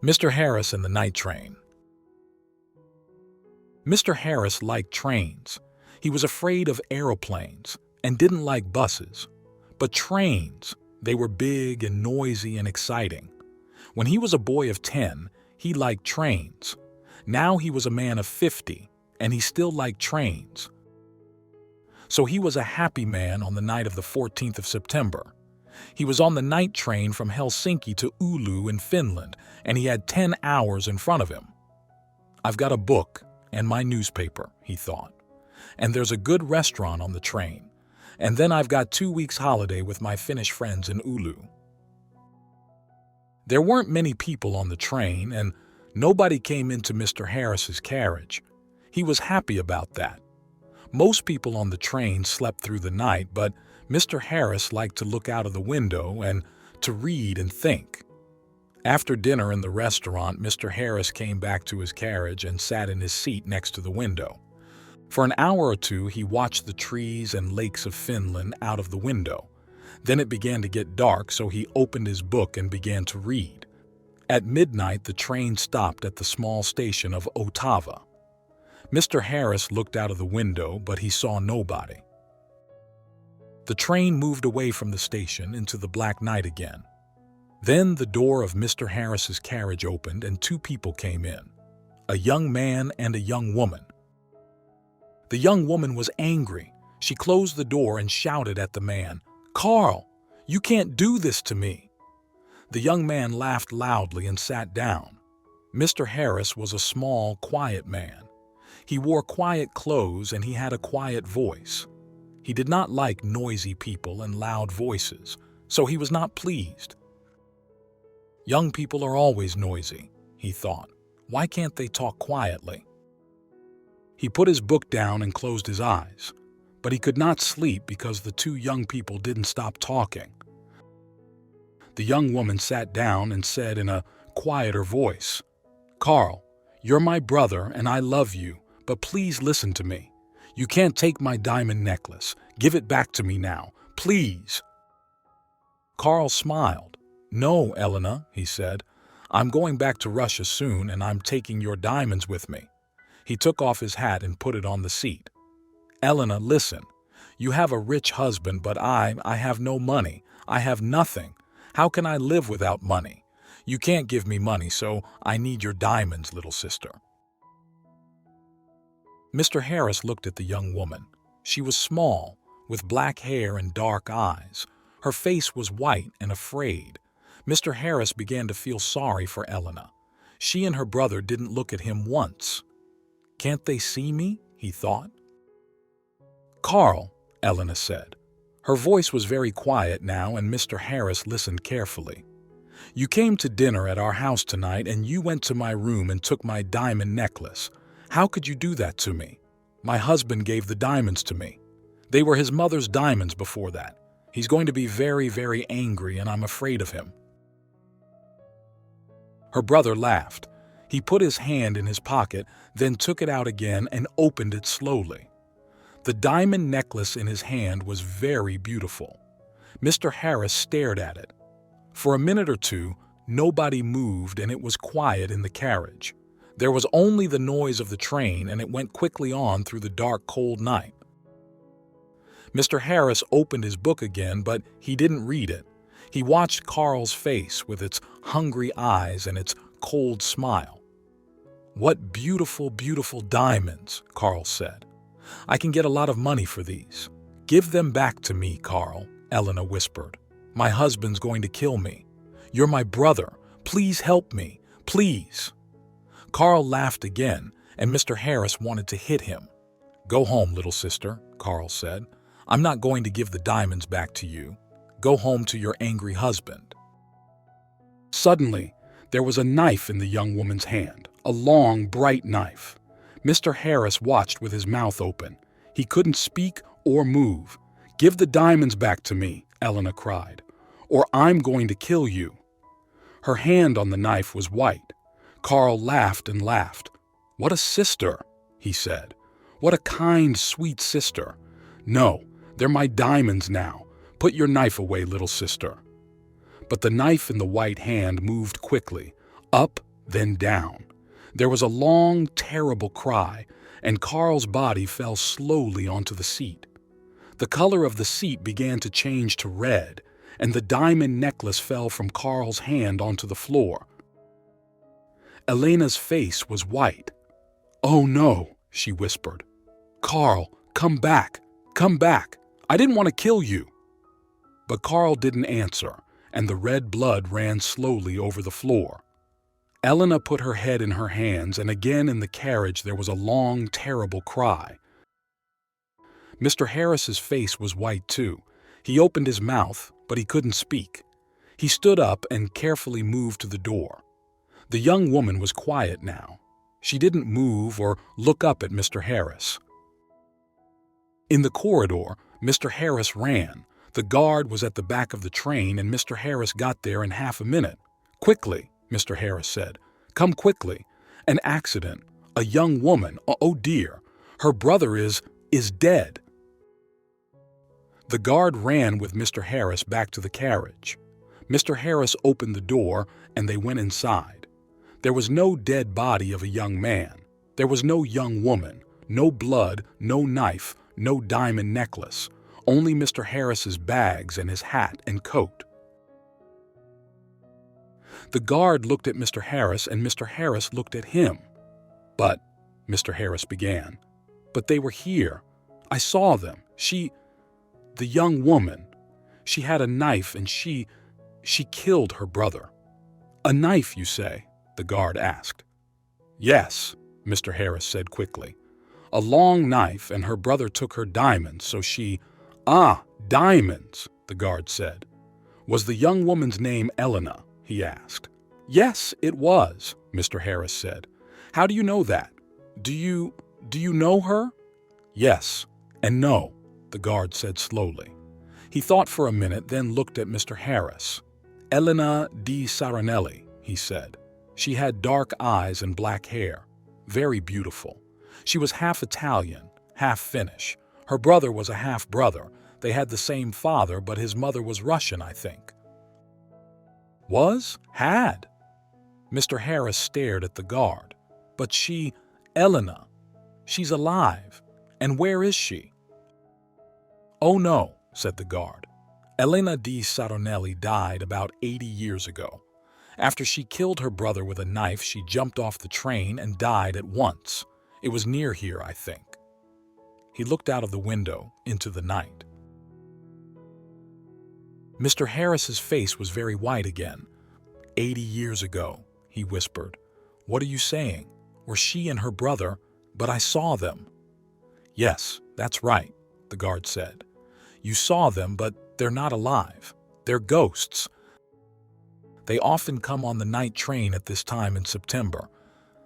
Mr. Harris and the Night Train. Mr. Harris liked trains. He was afraid of aeroplanes and didn't like buses. But trains, they were big and noisy and exciting. When he was a boy of 10, he liked trains. Now he was a man of 50, and he still liked trains. So he was a happy man on the night of the 14th of September. He was on the night train from Helsinki to Oulu in Finland, and he had 10 hours in front of him. I've got a book and my newspaper, he thought. And there's a good restaurant on the train. And then I've got 2 weeks holiday with my Finnish friends in Oulu. There weren't many people on the train, and nobody came into Mr. Harris's carriage. He was happy about that. Most people on the train slept through the night, but Mr. Harris liked to look out of the window and to read and think. After dinner in the restaurant, Mr. Harris came back to his carriage and sat in his seat next to the window. For an hour or two, he watched the trees and lakes of Finland out of the window. Then it began to get dark, so he opened his book and began to read. At midnight, the train stopped at the small station of Otava. Mr. Harris looked out of the window, but he saw nobody. The train moved away from the station into the black night again. Then the door of Mr. Harris's carriage opened and 2 people came in, a young man and a young woman. The young woman was angry. She closed the door and shouted at the man, "Carl, you can't do this to me." The young man laughed loudly and sat down. Mr. Harris was a small, quiet man. He wore quiet clothes and he had a quiet voice. He did not like noisy people and loud voices, so he was not pleased. Young people are always noisy, he thought. Why can't they talk quietly? He put his book down and closed his eyes, but he could not sleep because the 2 young people didn't stop talking. The young woman sat down and said in a quieter voice, "Carl, you're my brother and I love you, but please listen to me. You can't take my diamond necklace. Give it back to me now, please." Carl smiled. "No, Elena," he said. "I'm going back to Russia soon and I'm taking your diamonds with me." He took off his hat and put it on the seat. "Elena, listen. You have a rich husband, but I have no money. I have nothing. How can I live without money? You can't give me money, so I need your diamonds, little sister." Mr. Harris looked at the young woman. She was small, with black hair and dark eyes. Her face was white and afraid. Mr. Harris began to feel sorry for Elena. She and her brother didn't look at him once. "Can't they see me?" he thought. "Carl," Elena said. Her voice was very quiet now, and Mr. Harris listened carefully. "You came to dinner at our house tonight, and you went to my room and took my diamond necklace. How could you do that to me? My husband gave the diamonds to me. They were his mother's diamonds before that. He's going to be very, very angry, and I'm afraid of him." Her brother laughed. He put his hand in his pocket, then took it out again and opened it slowly. The diamond necklace in his hand was very beautiful. Mr. Harris stared at it. For a minute or two, nobody moved and it was quiet in the carriage. There was only the noise of the train, and it went quickly on through the dark, cold night. Mr. Harris opened his book again, but he didn't read it. He watched Carl's face with its hungry eyes and its cold smile. "What beautiful, beautiful diamonds," Carl said. "I can get a lot of money for these." "Give them back to me, Carl," Elena whispered. "My husband's going to kill me. You're my brother. Please help me. Please." Carl laughed again, and Mr. Harris wanted to hit him. "Go home, little sister," Carl said. "I'm not going to give the diamonds back to you. Go home to your angry husband." Suddenly, there was a knife in the young woman's hand, a long, bright knife. Mr. Harris watched with his mouth open. He couldn't speak or move. "Give the diamonds back to me," Elena cried, "or I'm going to kill you." Her hand on the knife was white. Carl laughed and laughed. "What a sister," he said. "What a kind, sweet sister. No, they're my diamonds now. Put your knife away, little sister." But the knife in the white hand moved quickly, up, then down. There was a long, terrible cry, and Carl's body fell slowly onto the seat. The color of the seat began to change to red, and the diamond necklace fell from Carl's hand onto the floor. Elena's face was white. "Oh no," she whispered. "Carl, come back, come back. I didn't want to kill you." But Carl didn't answer, and the red blood ran slowly over the floor. Elena put her head in her hands, and again in the carriage there was a long, terrible cry. Mr. Harris's face was white too. He opened his mouth, but he couldn't speak. He stood up and carefully moved to the door. The young woman was quiet now. She didn't move or look up at Mr. Harris. In the corridor, Mr. Harris ran. The guard was at the back of the train, and Mr. Harris got there in half a minute. "Quickly," Mr. Harris said. "Come quickly. An accident. A young woman. Oh dear. Her brother is dead." The guard ran with Mr. Harris back to the carriage. Mr. Harris opened the door, and they went inside. There was no dead body of a young man. There was no young woman, no blood, no knife, no diamond necklace. Only Mr. Harris's bags and his hat and coat. The guard looked at Mr. Harris, and Mr. Harris looked at him. "But," Mr. Harris began, "but they were here. I saw them. The young woman, she had a knife and she killed her brother." "A knife, you say?" the guard asked. "Yes," Mr. Harris said quickly. "A long knife, and her brother took her diamonds, so she—" "Ah, diamonds," the guard said. "Was the young woman's name Elena?" he asked. "Yes, it was," Mr. Harris said. "How do you know that? Do you know her?" "Yes and no," the guard said slowly. He thought for a minute, then looked at Mr. Harris. "Elena di Saronelli," he said. "She had dark eyes and black hair. Very beautiful. She was half Italian, half Finnish. Her brother was a half-brother. They had the same father, but his mother was Russian, I think." "Was? Had?" Mr. Harris stared at the guard. "But Elena, she's alive. And where is she?" "Oh no," said the guard. "Elena di Saronelli died about 80 years ago. After she killed her brother with a knife, she jumped off the train and died at once. It was near here, I think." He looked out of the window into the night. Mr. Harris's face was very white again. 80 years ago," he whispered. "What are you saying? Were she and her brother? But I saw them." "Yes, that's right," the guard said. "You saw them, but they're not alive. They're ghosts. They often come on the night train at this time in September.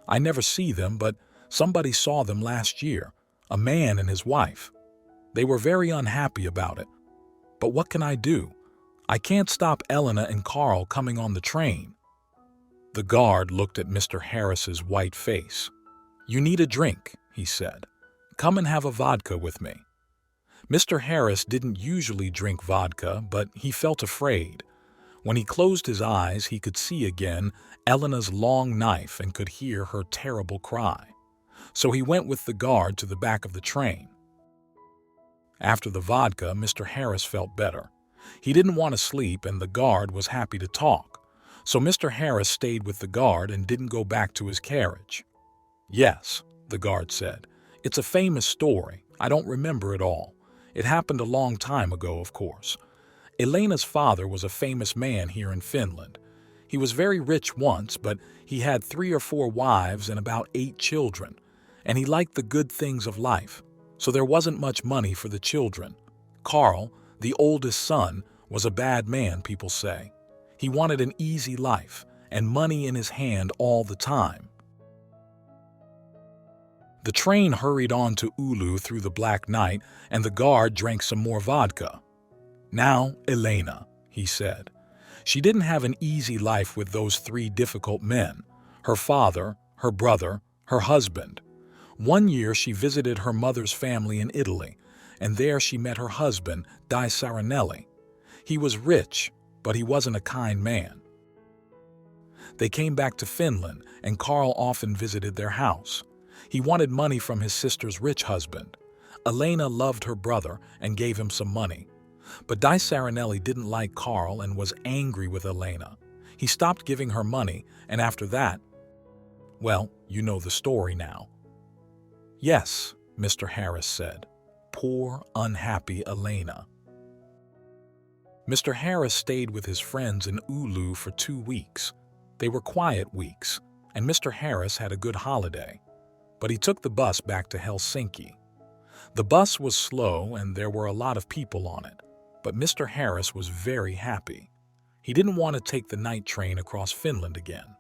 I never see them, but somebody saw them last year, a man and his wife. They were very unhappy about it. But what can I do? I can't stop Elena and Carl coming on the train." The guard looked at Mr. Harris's white face. "You need a drink," he said. "Come and have a vodka with me." Mr. Harris didn't usually drink vodka, but he felt afraid. When he closed his eyes, he could see again Elena's long knife and could hear her terrible cry. So he went with the guard to the back of the train. After the vodka, Mr. Harris felt better. He didn't want to sleep, and the guard was happy to talk. So Mr. Harris stayed with the guard and didn't go back to his carriage. "Yes," the guard said. "It's a famous story. I don't remember it all. It happened a long time ago, of course. Elena's father was a famous man here in Finland. He was very rich once, but he had 3 or 4 wives and about 8 children, and he liked the good things of life, so there wasn't much money for the children. Carl, the oldest son, was a bad man, people say. He wanted an easy life and money in his hand all the time." The train hurried on to Oulu through the black night, and the guard drank some more vodka. "Now, Elena," he said. She didn't have an easy life with those 3 difficult men, her father, her brother, her husband. One year she visited her mother's family in Italy, and there she met her husband, Di Saronelli. He was rich, but he wasn't a kind man. They came back to Finland, and Carl often visited their house. He wanted money from his sister's rich husband. Elena loved her brother and gave him some money. But Di Saronelli didn't like Carl and was angry with Elena. He stopped giving her money, and after that, well, you know the story now. Yes, Mr. Harris said. Poor, unhappy Elena. Mr. Harris stayed with his friends in Oulu for 2 weeks. They were quiet weeks, and Mr. Harris had a good holiday. But he took the bus back to Helsinki. The bus was slow and there were a lot of people on it, but Mr. Harris was very happy. He didn't want to take the night train across Finland again.